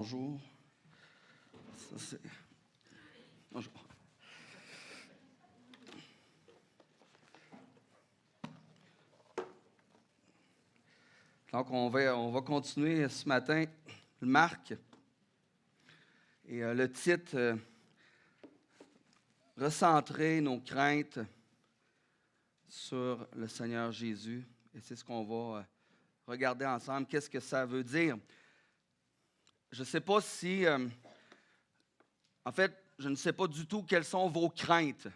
Bonjour. Ça, c'est... Bonjour. Donc, on va continuer ce matin Marc. Et le titre, recentrer nos craintes sur le Seigneur Jésus. Et c'est ce qu'on va regarder ensemble. Qu'est-ce que ça veut dire? Je ne sais pas si... en fait, je ne sais pas du tout quelles sont vos craintes.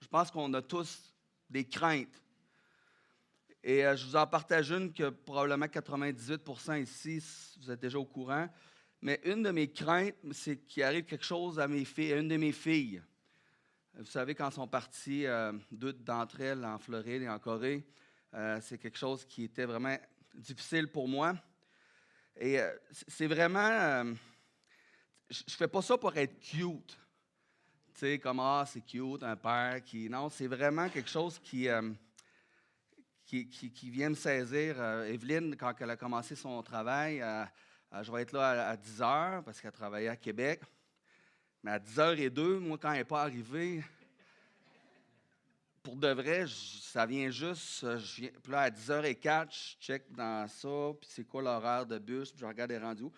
Je pense qu'on a tous des craintes. Et je vous en partage une que probablement 98% ici, vous êtes déjà au courant. Mais une de mes craintes, c'est qu'il arrive quelque chose à une de mes filles. Vous savez, quand elles sont parties, deux d'entre elles en Floride et en Corée, c'est quelque chose qui était vraiment difficile pour moi. Et c'est vraiment... je ne fais pas ça pour être cute. Tu sais, comme, c'est cute, un père qui... Non, c'est vraiment quelque chose qui vient me saisir. Evelyne, quand elle a commencé son travail, je vais être là à 10 heures parce qu'elle travaillait à Québec. Mais à 10h02, moi, quand elle n'est pas arrivée, pour de vrai, ça vient juste. Puis là, à 10h04, je check dans ça, puis c'est quoi l'horaire de bus, puis je regarde les rendus.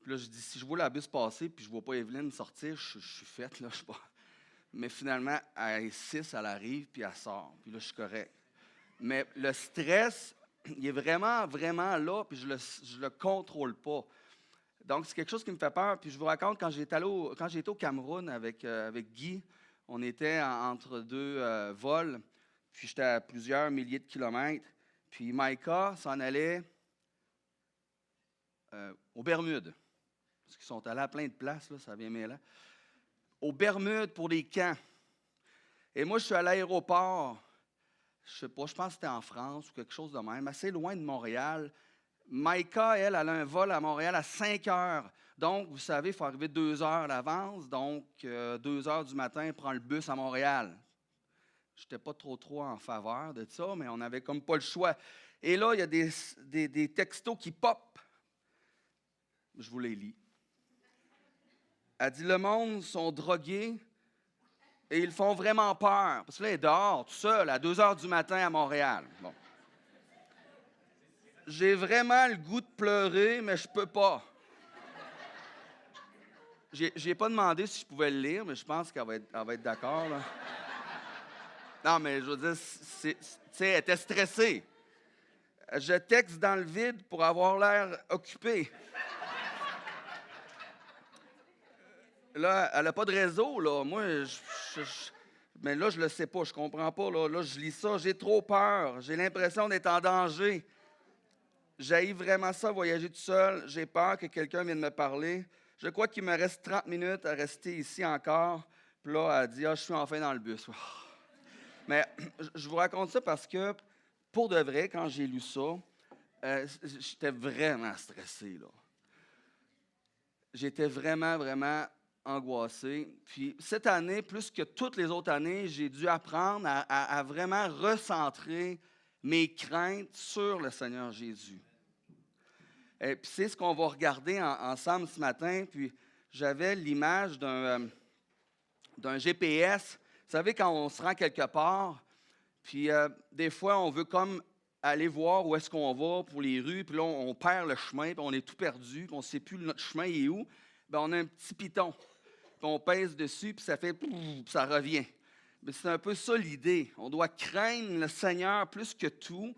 Puis là, je dis, si je vois la bus passer, puis je ne vois pas Evelyne sortir, je suis faite, là, je sais pas. Mais finalement, à 6, elle arrive, puis elle sort. Puis là, je suis correct. Mais le stress, il est vraiment, vraiment là, puis je le contrôle pas. Donc, c'est quelque chose qui me fait peur. Puis je vous raconte, quand j'étais au Cameroun avec Guy, on était entre deux vols, puis j'étais à plusieurs milliers de kilomètres. Puis Maïka s'en allait aux Bermudes, parce qu'ils sont allés à plein de places, là, ça vient mêlant. Aux Bermudes pour des camps. Et moi, je suis à l'aéroport. Je sais pas, je pense que c'était en France ou quelque chose de même, assez loin de Montréal. Maïka, elle a un vol à Montréal à 5 heures. Donc, vous savez, il faut arriver 2 heures à l'avance. Donc, 2 heures du matin, prend le bus à Montréal. Je n'étais pas trop en faveur de ça, mais on n'avait comme pas le choix. Et là, il y a des textos qui pop. Je vous les lis. Elle dit, le monde sont drogués et ils font vraiment peur. Parce que là, elle est dehors, tout seul, à 2 heures du matin à Montréal. Bon. J'ai vraiment le goût de pleurer, mais je peux pas. J'ai pas demandé si je pouvais le lire, mais je pense qu'elle va être d'accord, là. Non, mais je veux dire, tu sais, elle était stressée. Je texte dans le vide pour avoir l'air occupé. Là, elle n'a pas de réseau, là. Moi, mais là, je le sais pas, je comprends pas, là. Là, je lis ça, j'ai trop peur. J'ai l'impression d'être en danger. J'haïs vraiment ça, voyager tout seul. J'ai peur que quelqu'un vienne me parler. Je crois qu'il me reste 30 minutes à rester ici encore. Puis là, elle dit, je suis enfin dans le bus. Mais je vous raconte ça parce que, pour de vrai, quand j'ai lu ça, j'étais vraiment stressé, là. J'étais vraiment, vraiment angoissé. Puis cette année, plus que toutes les autres années, j'ai dû apprendre à vraiment recentrer mes craintes sur le Seigneur Jésus. Et puis c'est ce qu'on va regarder ensemble ce matin. Puis j'avais l'image d'un GPS. Vous savez, quand on se rend quelque part, puis des fois, on veut comme aller voir où est-ce qu'on va pour les rues, puis là, on perd le chemin, puis on est tout perdu, puis on ne sait plus notre chemin est où. Bien, on a un petit piton, puis on pèse dessus, puis ça fait pouf, puis ça revient. Mais c'est un peu ça l'idée. On doit craindre le Seigneur plus que tout.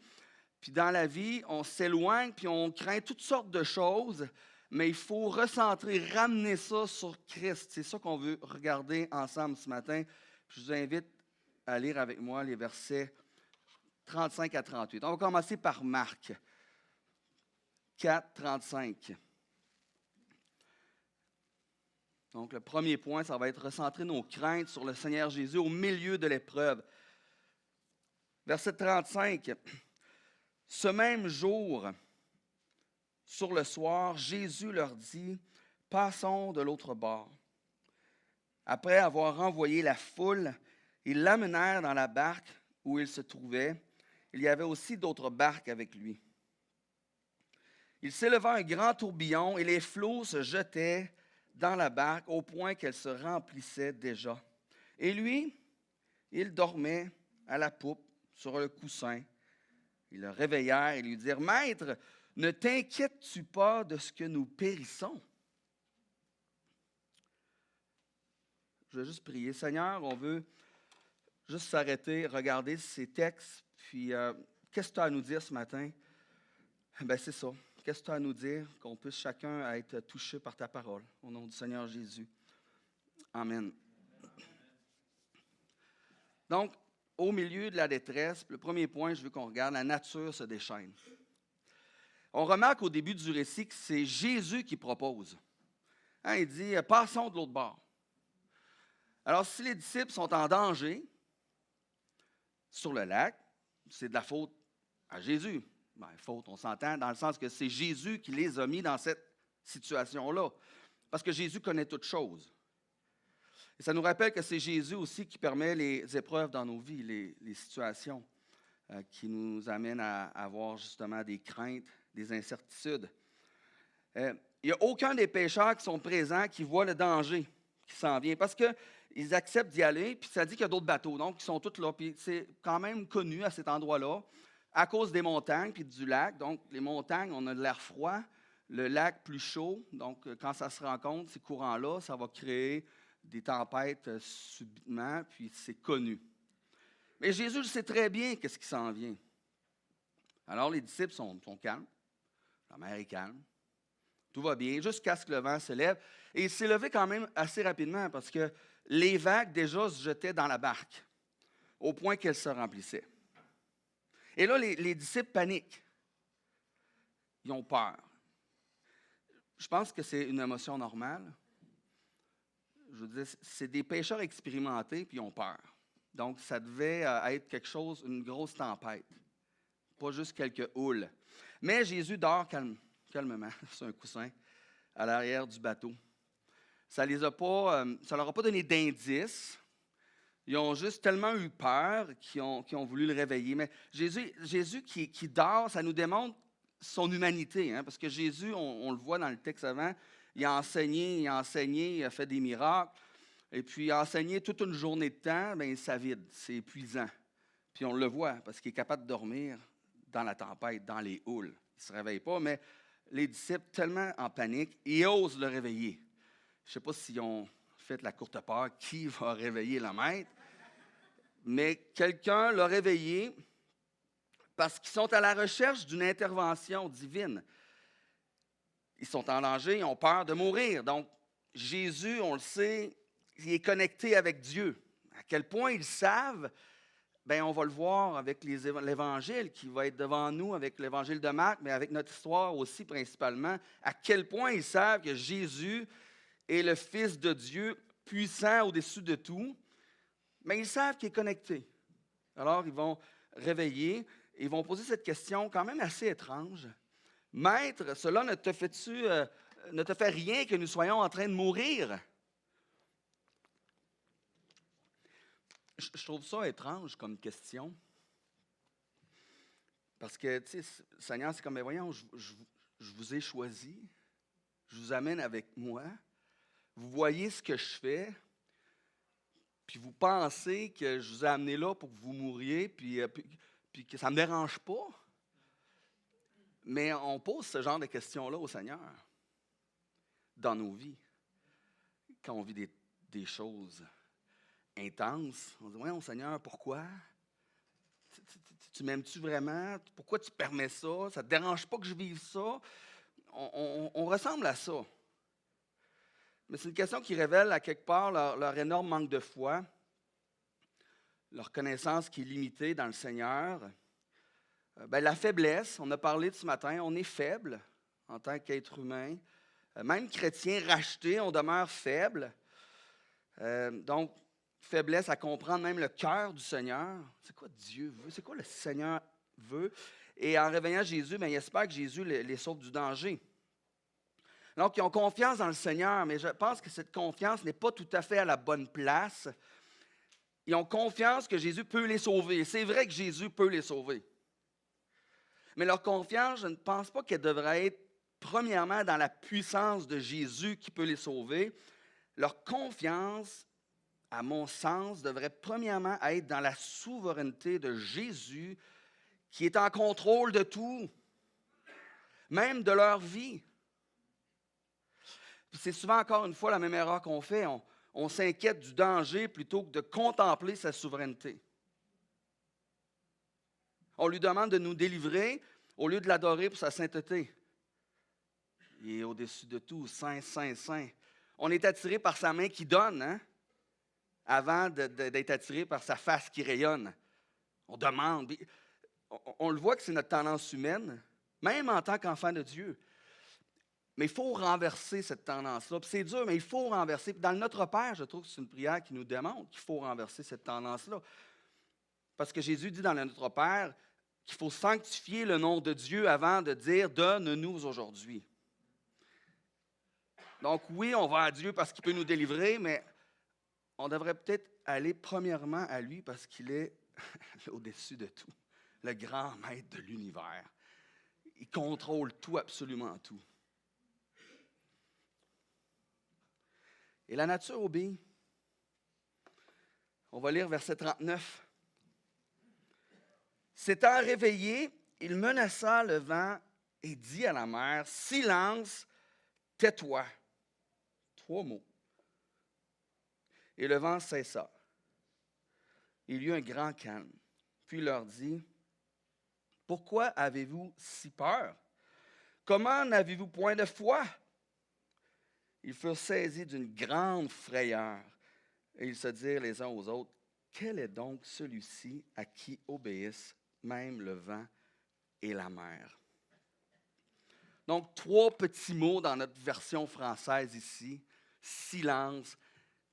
Puis dans la vie, on s'éloigne, puis on craint toutes sortes de choses, mais il faut recentrer, ramener ça sur Christ. C'est ça qu'on veut regarder ensemble ce matin. Puis je vous invite à lire avec moi les versets 35 à 38. On va commencer par Marc 4, 35. Donc le premier point, ça va être recentrer nos craintes sur le Seigneur Jésus au milieu de l'épreuve. Verset 35. Ce même jour, sur le soir, Jésus leur dit, « Passons de l'autre bord. » Après avoir renvoyé la foule, ils l'amenèrent dans la barque où il se trouvait. Il y avait aussi d'autres barques avec lui. Il s'éleva un grand tourbillon et les flots se jetaient dans la barque au point qu'elle se remplissait déjà. Et lui, il dormait à la poupe sur le coussin. Ils le réveillèrent et lui dirent, « Maître, ne t'inquiètes-tu pas de ce que nous périssons? » Je vais juste prier. Seigneur, on veut juste s'arrêter, regarder ces textes, puis qu'est-ce que tu as à nous dire ce matin? Ben c'est ça. Qu'est-ce que tu as à nous dire? Qu'on puisse chacun être touché par ta parole. Au nom du Seigneur Jésus. Amen. Donc, au milieu de la détresse, le premier point, je veux qu'on regarde, la nature se déchaîne. On remarque au début du récit que c'est Jésus qui propose. Hein, il dit, passons de l'autre bord. Alors, si les disciples sont en danger sur le lac, c'est de la faute à Jésus. Ben, faute, on s'entend, dans le sens que c'est Jésus qui les a mis dans cette situation-là. Parce que Jésus connaît toutes choses. Et ça nous rappelle que c'est Jésus aussi qui permet les épreuves dans nos vies, les situations qui nous amènent à avoir justement des craintes, des incertitudes. Il n'y a aucun des pécheurs qui sont présents qui voit le danger qui s'en vient. Parce qu'ils acceptent d'y aller, puis ça dit qu'il y a d'autres bateaux, donc ils sont tous là. Puis c'est quand même connu à cet endroit-là, à cause des montagnes puis du lac. Donc les montagnes, on a de l'air froid, le lac plus chaud. Donc quand ça se rencontre, ces courants-là, ça va créer des tempêtes subitement, puis c'est connu. Mais Jésus sait très bien qu'est-ce qui s'en vient. Alors les disciples sont calmes, la mer est calme, tout va bien, jusqu'à ce que le vent se lève. Et il s'est levé quand même assez rapidement parce que les vagues déjà se jetaient dans la barque, au point qu'elle se remplissait. Et là, les disciples paniquent. Ils ont peur. Je pense que c'est une émotion normale. Je veux dire, c'est des pêcheurs expérimentés, puis ils ont peur. Donc, ça devait être quelque chose, une grosse tempête, pas juste quelques houles. Mais Jésus dort calmement sur un coussin à l'arrière du bateau. Ça leur a pas donné d'indice. Ils ont juste tellement eu peur qu'ils ont voulu le réveiller. Mais Jésus qui dort, ça nous démontre son humanité. Hein, parce que Jésus, on le voit dans le texte avant, il a enseigné, il a fait des miracles. Et puis, il a enseigné toute une journée de temps, bien, ça vide, c'est épuisant. Puis on le voit, parce qu'il est capable de dormir dans la tempête, dans les houles. Il ne se réveille pas, mais les disciples, tellement en panique, ils osent le réveiller. Je ne sais pas s'ils ont fait la courte peur, qui va réveiller le maître, mais quelqu'un l'a réveillé parce qu'ils sont à la recherche d'une intervention divine. Ils sont en danger, ils ont peur de mourir. Donc, Jésus, on le sait, il est connecté avec Dieu. À quel point ils savent, bien, on va le voir avec l'Évangile qui va être devant nous, avec l'Évangile de Marc, mais avec notre histoire aussi principalement, à quel point ils savent que Jésus est le Fils de Dieu, puissant au-dessus de tout, mais ils savent qu'il est connecté. Alors, ils vont réveiller et ils vont poser cette question quand même assez étrange. « Maître, cela ne te fait rien que nous soyons en train de mourir? » Je trouve ça étrange comme question. Parce que, tu sais, Seigneur, c'est comme, mais voyons, je vous ai choisi, je vous amène avec moi, vous voyez ce que je fais, puis vous pensez que je vous ai amené là pour que vous mouriez, puis que ça ne me dérange pas. Mais on pose ce genre de questions-là au Seigneur dans nos vies, quand on vit des choses intenses. On dit, voyons, Seigneur, pourquoi? Tu m'aimes-tu vraiment? Pourquoi tu permets ça? Ça ne te dérange pas que je vive ça? On ressemble à ça. Mais c'est une question qui révèle à quelque part leur énorme manque de foi, leur connaissance qui est limitée dans le Seigneur. La faiblesse, on a parlé de ce matin, on est faible en tant qu'être humain. Même chrétien racheté, on demeure faible. Donc, faiblesse à comprendre même le cœur du Seigneur. C'est quoi Dieu veut? C'est quoi le Seigneur veut? Et en réveillant Jésus, il espère que Jésus les sauve du danger. Donc, ils ont confiance dans le Seigneur, mais je pense que cette confiance n'est pas tout à fait à la bonne place. Ils ont confiance que Jésus peut les sauver. C'est vrai que Jésus peut les sauver. Mais leur confiance, je ne pense pas qu'elle devrait être premièrement dans la puissance de Jésus qui peut les sauver. Leur confiance, à mon sens, devrait premièrement être dans la souveraineté de Jésus qui est en contrôle de tout, même de leur vie. Puis c'est souvent, encore une fois, la même erreur qu'on fait. On s'inquiète du danger plutôt que de contempler sa souveraineté. On lui demande de nous délivrer au lieu de l'adorer pour sa sainteté. Il est au-dessus de tout, saint, saint, saint. On est attiré par sa main qui donne, hein, avant d'être attiré par sa face qui rayonne. On demande. On le voit que c'est notre tendance humaine, même en tant qu'enfant de Dieu. Mais il faut renverser cette tendance-là. Puis c'est dur, mais il faut renverser. Puis dans le Notre Père, je trouve que c'est une prière qui nous démontre qu'il faut renverser cette tendance-là. Parce que Jésus dit dans le Notre Père qu'il faut sanctifier le nom de Dieu avant de dire « donne-nous aujourd'hui ». Donc oui, on va à Dieu parce qu'il peut nous délivrer, mais on devrait peut-être aller premièrement à lui parce qu'il est au-dessus de tout, le grand maître de l'univers. Il contrôle tout, absolument tout. Et la nature obéit. On va lire verset 39. S'étant réveillé, il menaça le vent et dit à la mer, « Silence, tais-toi. » 3 mots. Et le vent cessa. Il y eut un grand calme. Puis il leur dit, « Pourquoi avez-vous si peur? Comment n'avez-vous point de foi? » Ils furent saisis d'une grande frayeur et ils se dirent les uns aux autres, « Quel est donc celui-ci à qui obéissent même le vent et la mer? » Donc, 3 petits mots dans notre version française ici. Silence,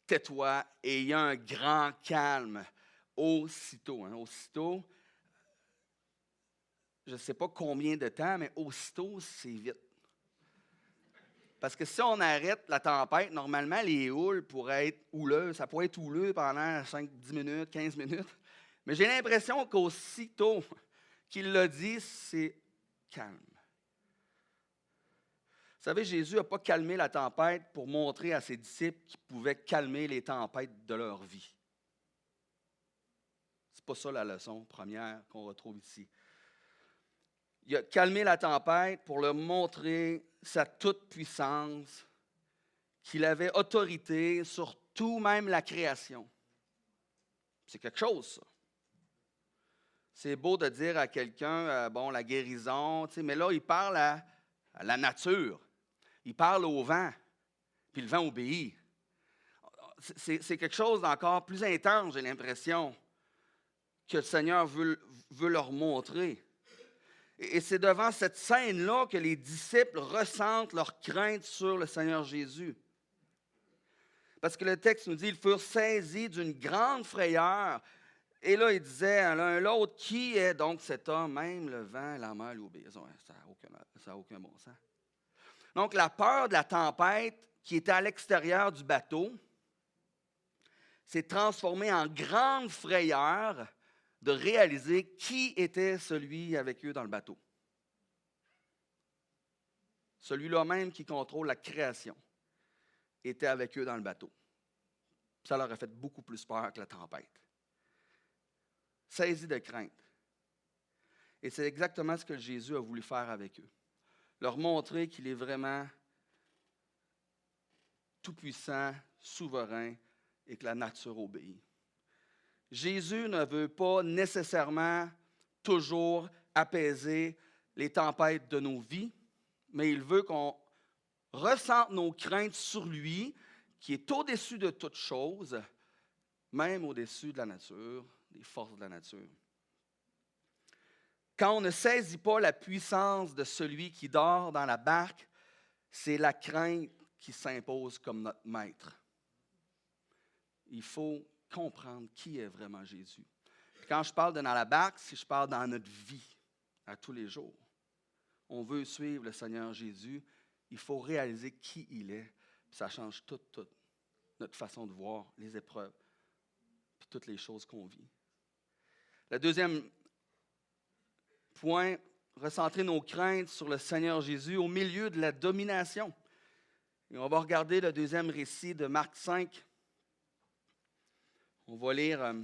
tais-toi, et il y a un grand calme. Aussitôt, aussitôt, je ne sais pas combien de temps, mais aussitôt, c'est vite. Parce que si on arrête la tempête, normalement, les houles pourraient être houleuses. Ça pourrait être houleux pendant 5-10 minutes, 15 minutes. Mais j'ai l'impression qu'aussitôt qu'il l'a dit, c'est calme. Vous savez, Jésus n'a pas calmé la tempête pour montrer à ses disciples qu'ils pouvaient calmer les tempêtes de leur vie. Ce n'est pas ça la leçon première qu'on retrouve ici. Il a calmé la tempête pour leur montrer sa toute-puissance, qu'il avait autorité sur tout, même la création. C'est quelque chose, ça. C'est beau de dire à quelqu'un, bon, la guérison, mais là, il parle à la nature. Il parle au vent, puis le vent obéit. C'est quelque chose d'encore plus intense, j'ai l'impression, que le Seigneur veut leur montrer. Et c'est devant cette scène-là que les disciples ressentent leur crainte sur le Seigneur Jésus. Parce que le texte nous dit, ils furent saisis d'une grande frayeur. Et là, ils disaient à l'un l'autre, qui est donc cet homme, même le vent, la mer, l'obéissent. Ça n'a aucun bon sens. Donc, la peur de la tempête qui était à l'extérieur du bateau s'est transformée en grande frayeur de réaliser qui était celui avec eux dans le bateau. Celui-là même qui contrôle la création était avec eux dans le bateau. Ça leur a fait beaucoup plus peur que la tempête. Saisis de crainte. Et c'est exactement ce que Jésus a voulu faire avec eux. Leur montrer qu'il est vraiment tout-puissant, souverain et que la nature obéit. Jésus ne veut pas nécessairement toujours apaiser les tempêtes de nos vies, mais il veut qu'on ressente nos craintes sur lui, qui est au-dessus de toute chose, même au-dessus de la nature, des forces de la nature. Quand on ne saisit pas la puissance de celui qui dort dans la barque, c'est la crainte qui s'impose comme notre maître. Il faut comprendre qui est vraiment Jésus. Puis quand je parle de dans la barque, c'est je parle dans notre vie, à tous les jours. On veut suivre le Seigneur Jésus, il faut réaliser qui il est. Puis ça change toute notre façon de voir les épreuves, puis toutes les choses qu'on vit. Le deuxième point, recentrer nos craintes sur le Seigneur Jésus au milieu de la domination. Et on va regarder le deuxième récit de Marc 5. On va lire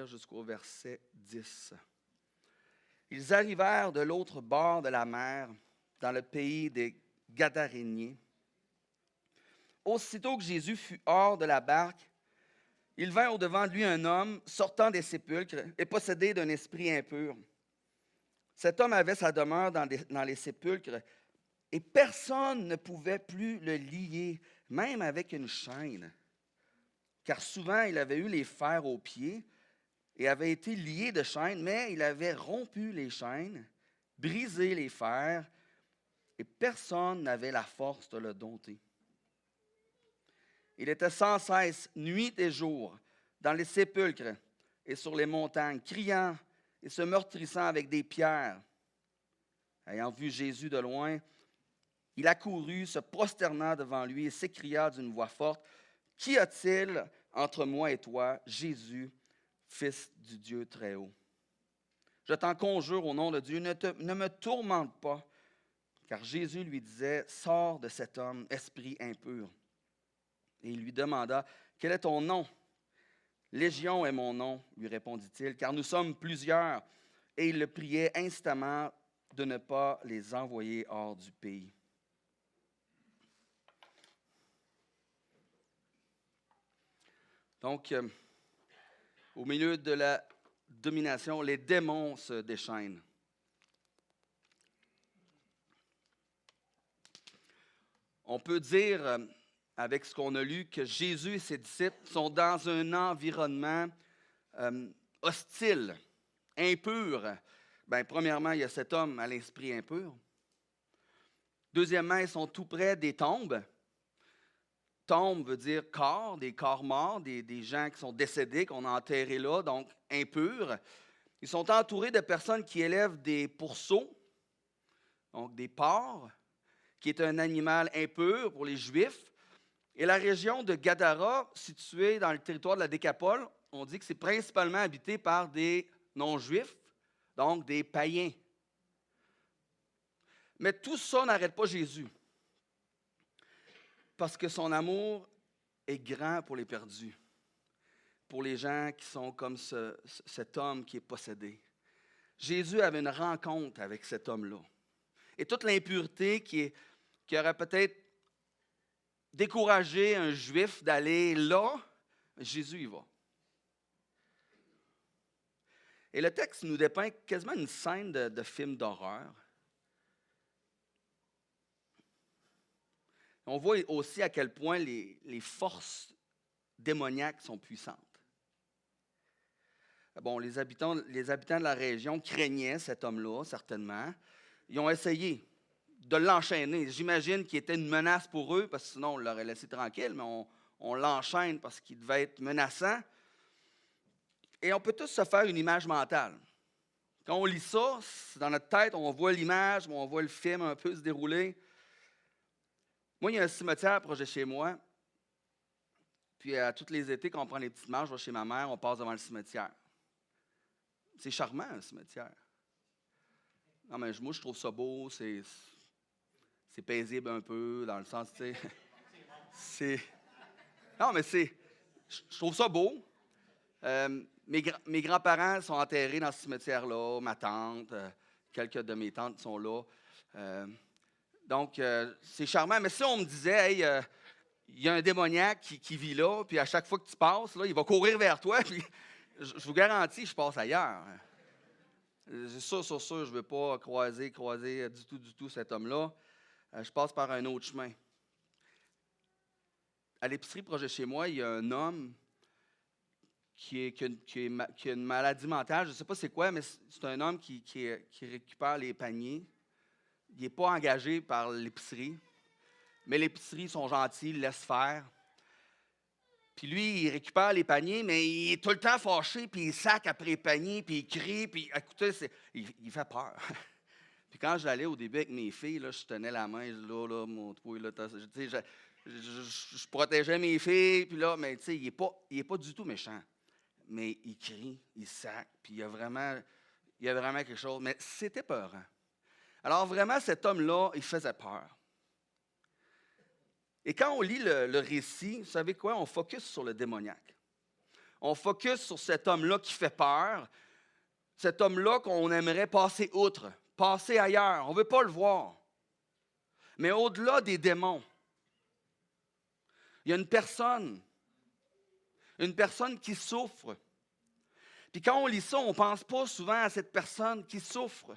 jusqu'au verset 10. Ils arrivèrent de l'autre bord de la mer, dans le pays des Gadaréniens. Aussitôt que Jésus fut hors de la barque, il vint au-devant de lui un homme sortant des sépulcres et possédé d'un esprit impur. Cet homme avait sa demeure dans les sépulcres et personne ne pouvait plus le lier, même avec une chaîne. Car souvent il avait eu les fers aux pieds et avait été lié de chaînes, mais il avait rompu les chaînes, brisé les fers, et personne n'avait la force de le dompter. Il était sans cesse, nuit et jour, dans les sépulcres et sur les montagnes, criant et se meurtrissant avec des pierres. Ayant vu Jésus de loin, il accourut, se prosterna devant lui et s'écria d'une voix forte, « Qu'y a-t-il entre moi et toi, Jésus, Fils du Dieu très haut? Je t'en conjure au nom de Dieu, ne me tourmente pas. » Car Jésus lui disait, « Sors de cet homme, esprit impur. » Et il lui demanda, « Quel est ton nom? » « Légion est mon nom, lui répondit-il, car nous sommes plusieurs. Et il le priait instamment de ne pas les envoyer hors du pays. Donc, au milieu de la domination, les démons se déchaînent. On peut dire, avec ce qu'on a lu, que Jésus et ses disciples sont dans un environnement hostile, impur. Bien, premièrement, il y a cet homme à l'esprit impur. Deuxièmement, ils sont tout près des tombes. Tombe veut dire corps, des corps morts, des gens qui sont décédés, qu'on a enterrés là, donc impurs. Ils sont entourés de personnes qui élèvent des pourceaux, donc des porcs, qui est un animal impur pour les Juifs. Et la région de Gadara, située dans le territoire de la Décapole, on dit que c'est principalement habité par des non-juifs, donc des païens. Mais tout ça n'arrête pas Jésus, parce que son amour est grand pour les perdus, pour les gens qui sont comme cet homme qui est possédé. Jésus avait une rencontre avec cet homme-là. Et toute l'impureté qui aurait peut-être découragé un juif d'aller là, Jésus y va. Et le texte nous dépeint quasiment une scène de film d'horreur. On voit aussi à quel point les forces démoniaques sont puissantes. Bon, les habitants de la région craignaient cet homme-là, certainement. Ils ont essayé de l'enchaîner. J'imagine qu'il était une menace pour eux, parce que sinon on l'aurait laissé tranquille, mais on l'enchaîne parce qu'il devait être menaçant. Et on peut tous se faire une image mentale. Quand on lit ça, dans notre tête, on voit l'image, on voit le film un peu se dérouler. Moi, il y a un cimetière proche de chez moi. Puis, à tous les étés, quand on prend les petites marches, je vais chez ma mère, on passe devant le cimetière. C'est charmant, un cimetière. Non, mais moi, je trouve ça beau, c'est paisible un peu, dans le sens, tu sais. Non, mais je trouve ça beau. Mes grands-parents sont enterrés dans ce cimetière-là, ma tante, quelques de mes tantes sont là. Donc, c'est charmant. Mais si on me disait, hey, il y a un démoniaque qui vit là, puis à chaque fois que tu passes, là, il va courir vers toi, puis je vous garantis, je passe ailleurs. C'est sûr, je ne veux pas croiser du tout cet homme-là. Je passe par un autre chemin. À l'épicerie proche de chez moi, il y a un homme qui a une maladie mentale. Je ne sais pas c'est quoi, mais c'est un homme qui récupère les paniers. Il n'est pas engagé par l'épicerie, mais l'épicerie sont gentils, ils laissent faire. Puis lui, il récupère les paniers, mais il est tout le temps fâché, puis il sac après les paniers, puis il crie, puis écoutez, il fait peur. Puis quand j'allais au début avec mes filles, là, je tenais la main, là, mon trou, là, je protégeais mes filles, puis là, mais tu sais, il est pas du tout méchant. mais il crie, il sac, puis il y a vraiment quelque chose. Mais c'était peurant. Alors vraiment, cet homme-là, il faisait peur. Et quand on lit le récit, vous savez quoi? On focus sur le démoniaque. On focus sur cet homme-là qui fait peur, cet homme-là qu'on aimerait passer outre, passer ailleurs. On ne veut pas le voir. Mais au-delà des démons, il y a une personne qui souffre. Puis quand on lit ça, on ne pense pas souvent à cette personne qui souffre.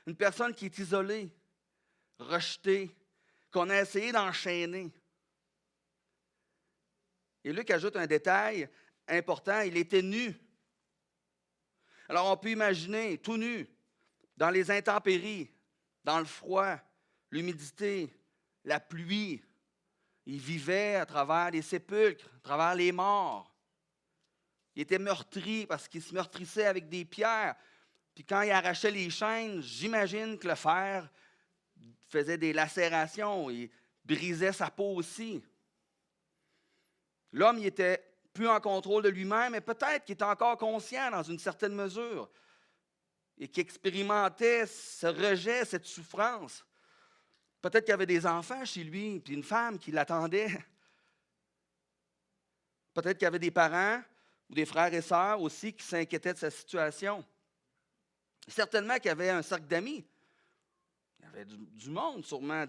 Une personne qui est isolée, rejetée, qu'on a essayé d'enchaîner. Et Luc ajoute un détail important, il était nu. Alors on peut imaginer, tout nu, dans les intempéries, dans le froid, l'humidité, la pluie. Il vivait à travers les sépulcres, à travers les morts. Il était meurtri parce qu'il se meurtrissait avec des pierres. Puis quand il arrachait les chaînes, j'imagine que le fer faisait des lacérations et brisait sa peau aussi. L'homme, il était plus en contrôle de lui-même, mais peut-être qu'il était encore conscient dans une certaine mesure et qu'il expérimentait ce rejet, cette souffrance. Peut-être qu'il y avait des enfants chez lui, puis une femme qui l'attendait. Peut-être qu'il y avait des parents ou des frères et sœurs aussi qui s'inquiétaient de sa situation. Certainement qu'il y avait un cercle d'amis. Il y avait du monde sûrement,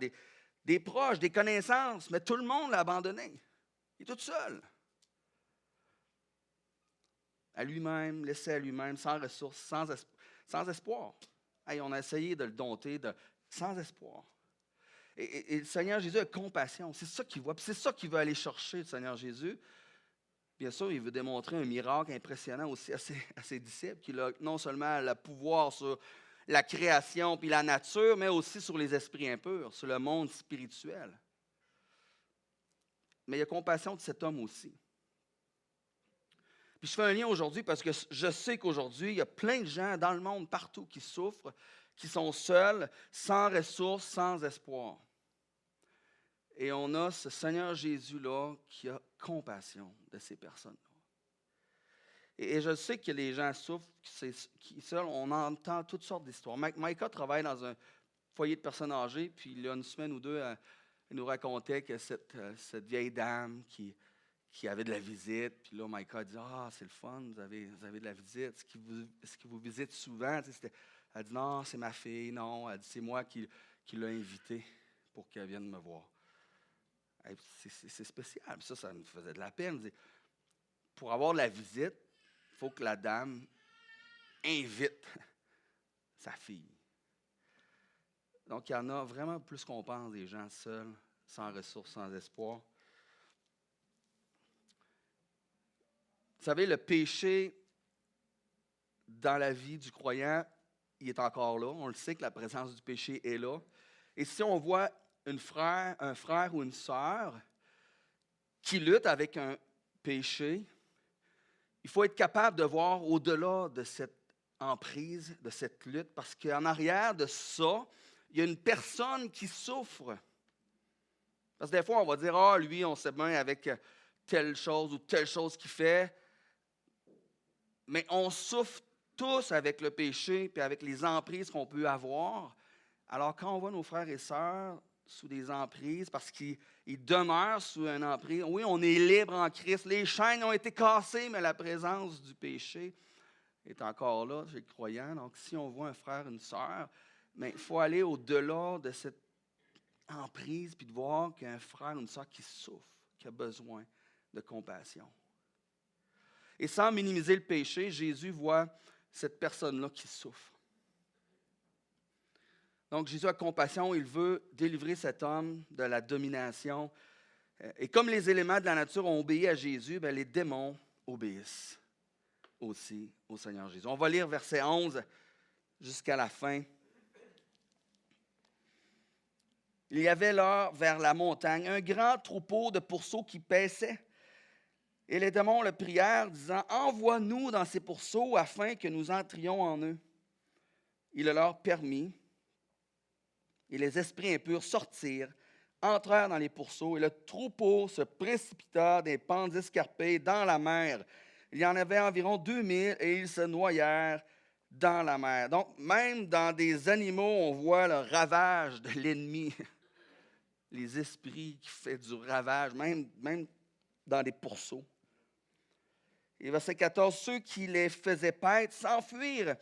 des proches, des connaissances, mais tout le monde l'a abandonné. Il est tout seul. À lui-même, laissé à lui-même, sans ressources, sans espoir. Hey, on a essayé de le dompter, sans espoir. Et le Seigneur Jésus a compassion. C'est ça qu'il voit. Puis c'est ça qu'il veut aller chercher, le Seigneur Jésus. Bien sûr, il veut démontrer un miracle impressionnant aussi à ses disciples, qu'il a non seulement le pouvoir sur la création puis la nature, mais aussi sur les esprits impurs, sur le monde spirituel. Mais il a compassion de cet homme aussi. Puis je fais un lien aujourd'hui parce que je sais qu'aujourd'hui, il y a plein de gens dans le monde, partout, qui souffrent, qui sont seuls, sans ressources, sans espoir. Et on a ce Seigneur Jésus-là qui a compassion de ces personnes-là. Et je sais que les gens souffrent, qui seuls, on entend toutes sortes d'histoires. Micah travaille dans un foyer de personnes âgées, puis il y a une semaine ou deux, il nous racontait que cette vieille dame qui avait de la visite, puis là, Micah a dit « Ah, c'est le fun, vous avez de la visite. Est-ce qu'il vous visite souvent? » Elle dit « Non, c'est ma fille, non. » Elle dit « C'est moi qui l'ai invitée pour qu'elle vienne me voir. » C'est spécial. Ça me faisait de la peine. Pour avoir de la visite, il faut que la dame invite sa fille. Donc, il y en a vraiment plus qu'on pense, des gens seuls, sans ressources, sans espoir. Vous savez, le péché dans la vie du croyant, il est encore là. On le sait que la présence du péché est là. Et si on voit un frère ou une sœur qui lutte avec un péché, il faut être capable de voir au-delà de cette emprise, de cette lutte, parce qu'en arrière de ça, il y a une personne qui souffre. Parce que des fois, on va dire « Ah, lui, on sait bien avec telle chose ou telle chose qu'il fait. » Mais on souffre tous avec le péché et avec les emprises qu'on peut avoir. Alors, quand on voit nos frères et sœurs sous des emprises, parce qu'ils demeurent sous une emprise, oui, on est libre en Christ. Les chaînes ont été cassées, mais la présence du péché est encore là chez le croyant. Donc, si on voit un frère, une sœur, mais il faut aller au-delà de cette emprise puis de voir qu'il y a un frère, une sœur qui souffre, qui a besoin de compassion. Et sans minimiser le péché, Jésus voit cette personne-là qui souffre. Donc, Jésus a compassion, il veut délivrer cet homme de la domination. Et comme les éléments de la nature ont obéi à Jésus, les démons obéissent aussi au Seigneur Jésus. On va lire verset 11 jusqu'à la fin. Il y avait là, vers la montagne, un grand troupeau de pourceaux qui paissaient. Et les démons le prièrent, disant « Envoie-nous dans ces pourceaux afin que nous entrions en eux. » Il le leur permit, et les esprits impurs sortirent entrèrent dans les pourceaux et le troupeau se précipita des pentes escarpées dans la mer. Il y en avait environ 2000 et ils se noyèrent dans la mer. Donc, même dans des animaux, on voit le ravage de l'ennemi. Les esprits qui font du ravage, même dans des pourceaux. Et verset 14, ceux qui les faisaient paître s'enfuirent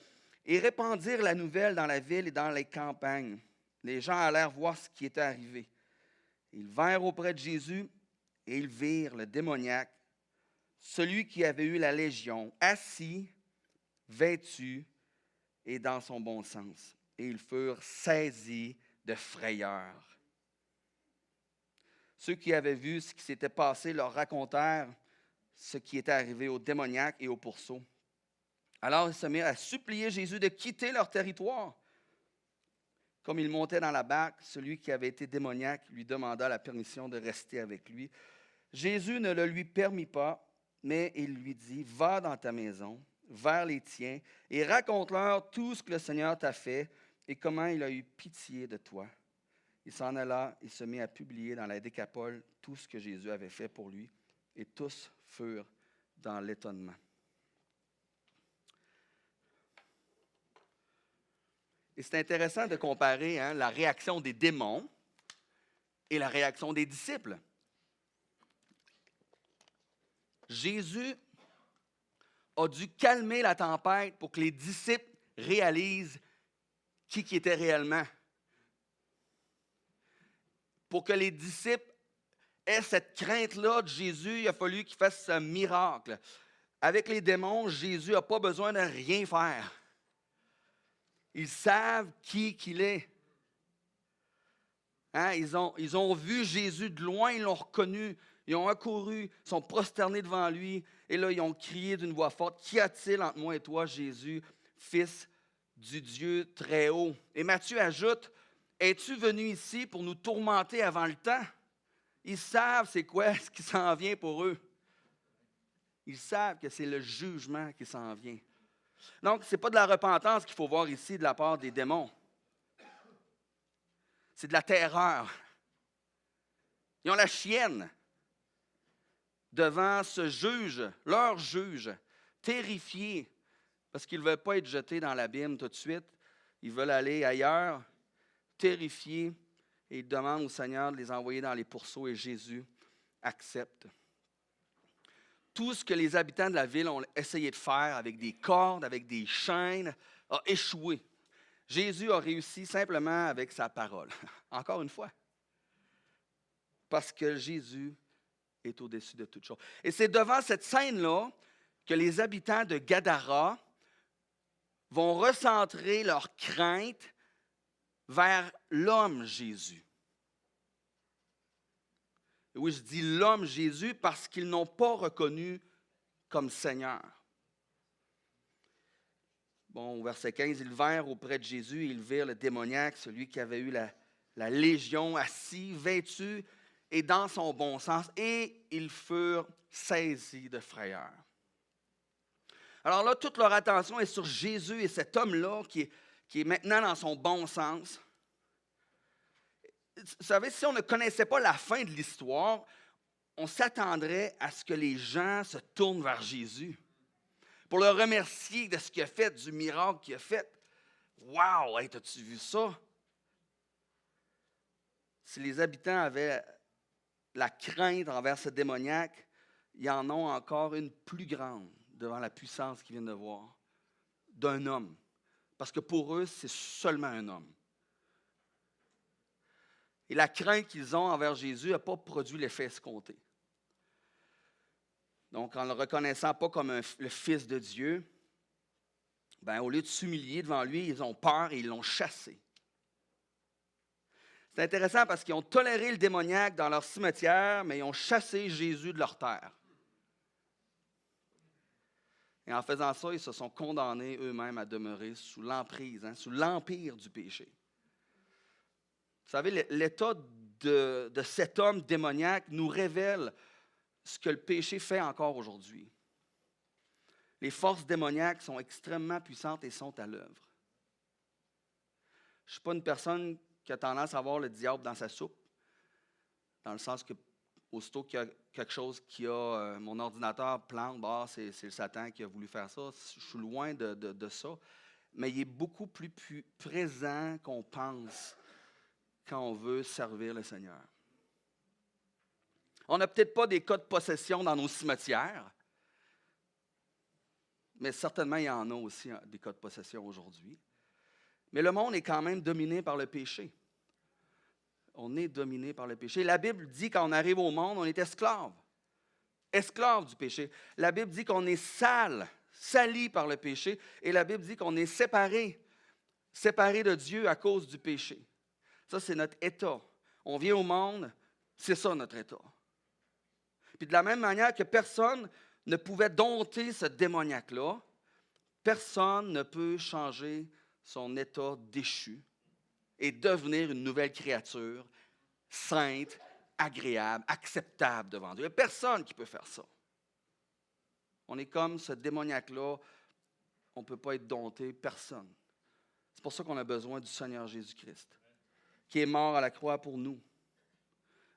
et répandirent la nouvelle dans la ville et dans les campagnes. Les gens allèrent voir ce qui était arrivé. Ils vinrent auprès de Jésus et ils virent le démoniaque, celui qui avait eu la légion, assis, vêtu et dans son bon sens. Et ils furent saisis de frayeur. Ceux qui avaient vu ce qui s'était passé leur racontèrent ce qui était arrivé au démoniaque et au pourceau. Alors ils se mirent à supplier Jésus de quitter leur territoire. Comme il montait dans la barque, celui qui avait été démoniaque lui demanda la permission de rester avec lui. Jésus ne le lui permit pas, mais il lui dit, va dans ta maison, vers les tiens, et raconte-leur tout ce que le Seigneur t'a fait et comment il a eu pitié de toi. Il s'en alla et se mit à publier dans la Décapole tout ce que Jésus avait fait pour lui, et tous furent dans l'étonnement. Et c'est intéressant de comparer la réaction des démons et la réaction des disciples. Jésus a dû calmer la tempête pour que les disciples réalisent qui était réellement. Pour que les disciples aient cette crainte-là de Jésus, il a fallu qu'il fasse ce miracle. Avec les démons, Jésus n'a pas besoin de rien faire. Ils savent qui qu'il est. Ils ont vu Jésus de loin, ils l'ont reconnu. Ils ont accouru, sont prosternés devant lui. Et là, ils ont crié d'une voix forte, « Qu'y a-t-il entre moi et toi, Jésus, Fils du Dieu très haut? » Et Matthieu ajoute, « Es-tu venu ici pour nous tourmenter avant le temps? » Ils savent c'est quoi ce qui s'en vient pour eux. Ils savent que c'est le jugement qui s'en vient. Donc, ce n'est pas de la repentance qu'il faut voir ici de la part des démons. C'est de la terreur. Ils ont la chienne devant ce juge, leur juge, terrifiés, parce qu'ils ne veulent pas être jetés dans l'abîme tout de suite. Ils veulent aller ailleurs, terrifiés, et ils demandent au Seigneur de les envoyer dans les pourceaux, et Jésus accepte. Tout ce que les habitants de la ville ont essayé de faire avec des cordes, avec des chaînes, a échoué. Jésus a réussi simplement avec sa parole. Encore une fois. Parce que Jésus est au-dessus de toute chose. Et c'est devant cette scène-là que les habitants de Gadara vont recentrer leur crainte vers l'homme Jésus. Oui, je dis l'homme Jésus parce qu'ils n'ont pas reconnu comme Seigneur. Bon, au verset 15, ils vinrent auprès de Jésus et ils virent le démoniaque, celui qui avait eu la légion, assis, vêtu et dans son bon sens, et ils furent saisis de frayeur. Alors là, toute leur attention est sur Jésus et cet homme-là qui est maintenant dans son bon sens. Vous savez, si on ne connaissait pas la fin de l'histoire, on s'attendrait à ce que les gens se tournent vers Jésus pour le remercier de ce qu'il a fait, du miracle qu'il a fait. Wow, hey, as-tu vu ça? Si les habitants avaient la crainte envers ce démoniaque, ils en ont encore une plus grande devant la puissance qu'ils viennent de voir d'un homme. Parce que pour eux, c'est seulement un homme. Et la crainte qu'ils ont envers Jésus n'a pas produit l'effet escompté. Donc, en ne le reconnaissant pas comme le Fils de Dieu, au lieu de s'humilier devant lui, ils ont peur et ils l'ont chassé. C'est intéressant parce qu'ils ont toléré le démoniaque dans leur cimetière, mais ils ont chassé Jésus de leur terre. Et en faisant ça, ils se sont condamnés eux-mêmes à demeurer sous l'emprise, sous l'empire du péché. Vous savez, l'état de cet homme démoniaque nous révèle ce que le péché fait encore aujourd'hui. Les forces démoniaques sont extrêmement puissantes et sont à l'œuvre. Je ne suis pas une personne qui a tendance à avoir le diable dans sa soupe. dans le sens que aussitôt qu'il y a quelque chose qui a mon ordinateur plante, bah, c'est le Satan qui a voulu faire ça. Je suis loin de ça. Mais il est beaucoup plus présent qu'on pense quand on veut servir le Seigneur. On n'a peut-être pas des cas de possession dans nos cimetières, mais certainement il y en a aussi des cas de possession aujourd'hui. Mais le monde est quand même dominé par le péché. On est dominé par le péché. La Bible dit quand on arrive au monde, on est esclave. Esclave du péché. La Bible dit qu'on est sale, sali par le péché. Et la Bible dit qu'on est séparé de Dieu à cause du péché. Ça, c'est notre état. On vient au monde, c'est ça notre état. Puis de la même manière que personne ne pouvait dompter ce démoniaque-là, personne ne peut changer son état déchu et devenir une nouvelle créature, sainte, agréable, acceptable devant Dieu. Il n'y a personne qui peut faire ça. On est comme ce démoniaque-là, on ne peut pas être dompté, personne. C'est pour ça qu'on a besoin du Seigneur Jésus-Christ, qui est mort à la croix pour nous.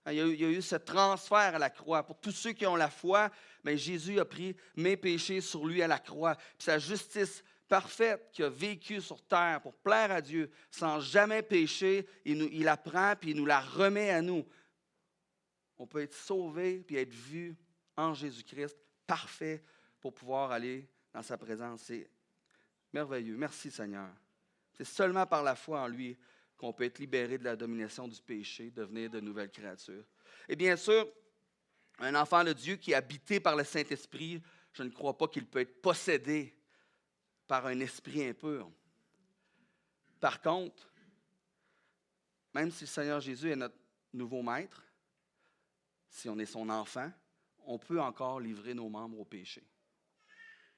Il y a eu ce transfert à la croix. Pour tous ceux qui ont la foi, mais Jésus a pris mes péchés sur lui à la croix. Puis sa justice parfaite qu'il a vécue sur terre pour plaire à Dieu, sans jamais pécher, il la prend et il nous la remet à nous. On peut être sauvé et être vu en Jésus-Christ, parfait, pour pouvoir aller dans sa présence. C'est merveilleux. Merci Seigneur. C'est seulement par la foi en lui qu'on peut être libéré de la domination du péché, devenir de nouvelles créatures. Et bien sûr, un enfant de Dieu qui est habité par le Saint-Esprit, je ne crois pas qu'il peut être possédé par un esprit impur. Par contre, même si le Seigneur Jésus est notre nouveau maître, si on est son enfant, on peut encore livrer nos membres au péché.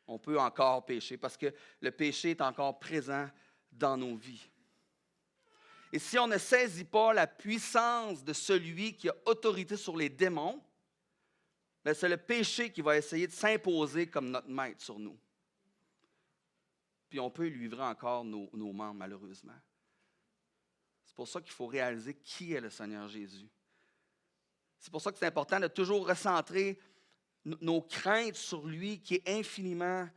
On peut encore pécher parce que le péché est encore présent dans nos vies. Et si on ne saisit pas la puissance de celui qui a autorité sur les démons, bien, c'est le péché qui va essayer de s'imposer comme notre maître sur nous. Puis on peut lui livrer encore nos membres, malheureusement. C'est pour ça qu'il faut réaliser qui est le Seigneur Jésus. C'est pour ça que c'est important de toujours recentrer nos craintes sur lui, qui est infiniment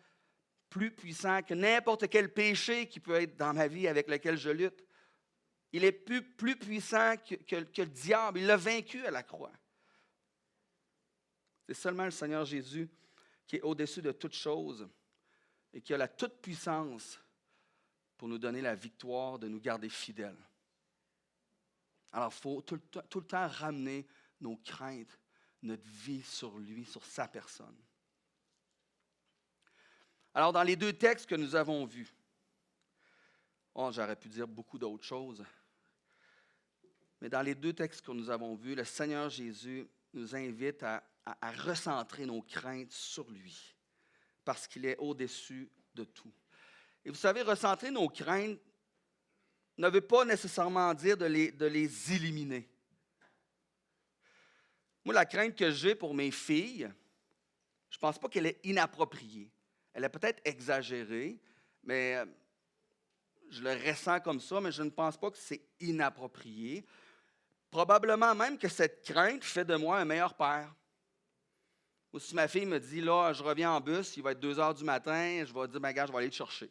plus puissant que n'importe quel péché qui peut être dans ma vie avec lequel je lutte. Il est plus puissant que le diable. Il l'a vaincu à la croix. C'est seulement le Seigneur Jésus qui est au-dessus de toute chose et qui a la toute-puissance pour nous donner la victoire de nous garder fidèles. Alors, il faut tout le temps ramener nos craintes, notre vie sur lui, sur sa personne. Alors, dans les deux textes que nous avons vus, j'aurais pu dire beaucoup d'autres choses, mais dans les deux textes que nous avons vus, le Seigneur Jésus nous invite à recentrer nos craintes sur lui, parce qu'il est au-dessus de tout. Et vous savez, recentrer nos craintes ne veut pas nécessairement dire de les éliminer. Moi, la crainte que j'ai pour mes filles, je ne pense pas qu'elle est inappropriée. Elle est peut-être exagérée, mais je le ressens comme ça, mais je ne pense pas que c'est inapproprié. Probablement même que cette crainte fait de moi un meilleur père. Ou si ma fille me dit, là, je reviens en bus, il va être 2 heures du matin, je vais dire, ben gars, je vais aller te chercher.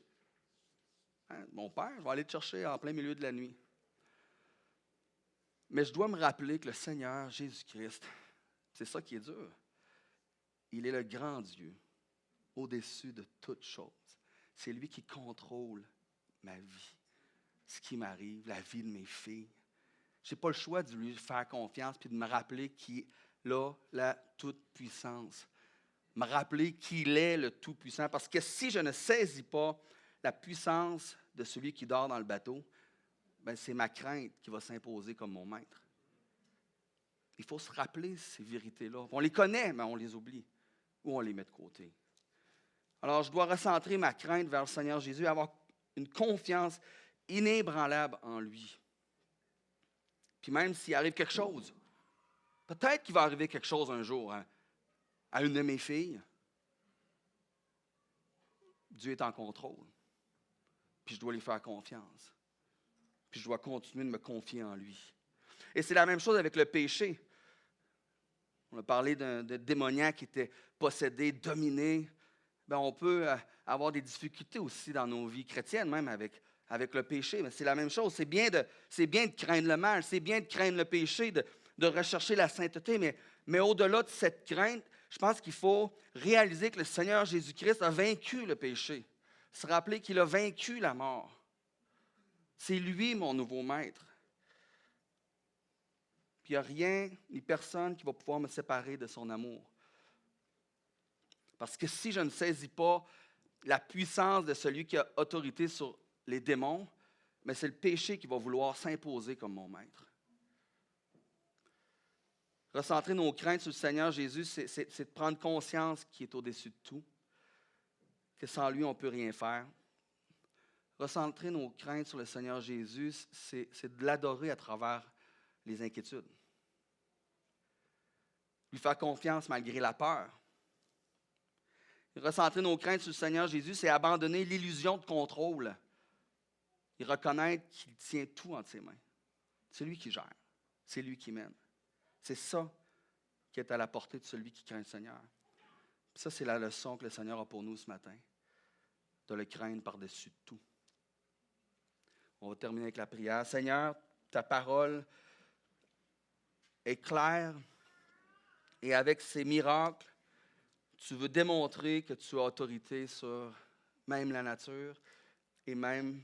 Hein, mon père, je vais aller te chercher en plein milieu de la nuit. Mais je dois me rappeler que le Seigneur Jésus-Christ, c'est ça qui est dur. Il est le grand Dieu, au-dessus de toutes choses. C'est lui qui contrôle ma vie, ce qui m'arrive, la vie de mes filles. Je n'ai pas le choix de lui faire confiance puis de me rappeler qu'il a la toute-puissance. Me rappeler qu'il est le Tout-Puissant. Parce que si je ne saisis pas la puissance de celui qui dort dans le bateau, ben c'est ma crainte qui va s'imposer comme mon maître. Il faut se rappeler ces vérités-là. On les connaît, mais on les oublie ou on les met de côté. Alors, je dois recentrer ma crainte vers le Seigneur Jésus, avoir une confiance inébranlable en lui. Puis même s'il arrive quelque chose, peut-être qu'il va arriver quelque chose un jour à une de mes filles, Dieu est en contrôle. Puis je dois lui faire confiance. Puis je dois continuer de me confier en lui. Et c'est la même chose avec le péché. On a parlé de démoniaque qui était possédé, dominé. Bien, on peut avoir des difficultés aussi dans nos vies chrétiennes, même avec le péché. Mais c'est la même chose. C'est bien de craindre le mal, c'est bien de craindre le péché, de rechercher la sainteté. Mais au-delà de cette crainte, je pense qu'il faut réaliser que le Seigneur Jésus-Christ a vaincu le péché. Se rappeler qu'il a vaincu la mort. C'est lui mon nouveau maître. Puis il n'y a rien ni personne qui va pouvoir me séparer de son amour. Parce que si je ne saisis pas la puissance de celui qui a autorité sur les démons, mais c'est le péché qui va vouloir s'imposer comme mon maître. Recentrer nos craintes sur le Seigneur Jésus, c'est de prendre conscience qu'il est au-dessus de tout, que sans lui, on ne peut rien faire. Recentrer nos craintes sur le Seigneur Jésus, c'est de l'adorer à travers les inquiétudes. Lui faire confiance malgré la peur. Recentrer nos craintes sur le Seigneur Jésus, c'est abandonner l'illusion de contrôle et reconnaître qu'il tient tout entre ses mains. C'est lui qui gère, c'est lui qui mène. C'est ça qui est à la portée de celui qui craint le Seigneur. Ça, c'est la leçon que le Seigneur a pour nous ce matin, de le craindre par-dessus tout. On va terminer avec la prière. Seigneur, ta parole est claire et avec ces miracles, tu veux démontrer que tu as autorité sur même la nature et même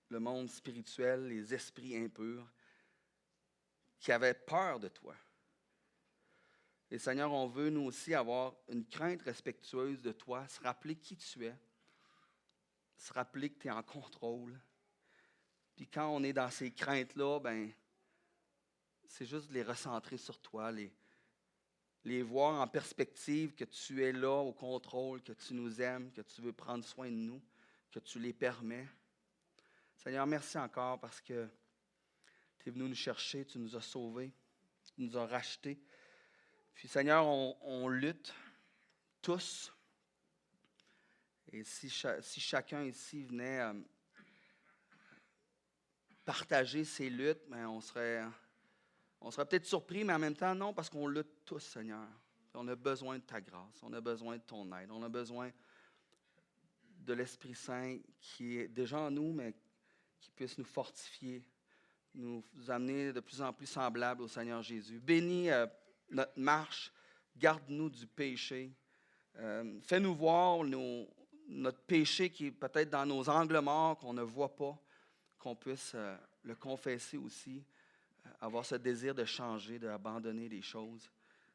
le monde spirituel, les esprits impurs qui avaient peur de toi. Et Seigneur, on veut nous aussi avoir une crainte respectueuse de toi, se rappeler qui tu es, se rappeler que tu es en contrôle. Puis quand on est dans ces craintes-là, ben, c'est juste de les recentrer sur toi, les voir en perspective que tu es là au contrôle, que tu nous aimes, que tu veux prendre soin de nous, que tu les permets. Seigneur, merci encore parce que tu es venu nous chercher, tu nous as sauvés, tu nous as rachetés. Puis Seigneur, on lutte tous. Et si chacun ici venait partager ses luttes, ben on serait peut-être surpris, mais en même temps, non, parce qu'on lutte tous, Seigneur. On a besoin de ta grâce, on a besoin de ton aide, on a besoin de l'Esprit Saint qui est déjà en nous, mais qui puisse nous fortifier, nous amener de plus en plus semblables au Seigneur Jésus. Bénis notre marche, garde-nous du péché. Fais-nous voir notre péché qui est peut-être dans nos angles morts, qu'on ne voit pas, qu'on puisse le confesser aussi, avoir ce désir de changer, d'abandonner les choses.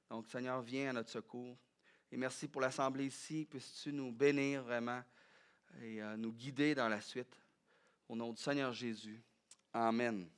Donc, Seigneur, viens à notre secours. Et merci pour l'assemblée ici. Puisses-tu nous bénir vraiment et nous guider dans la suite. Au nom du Seigneur Jésus. Amen.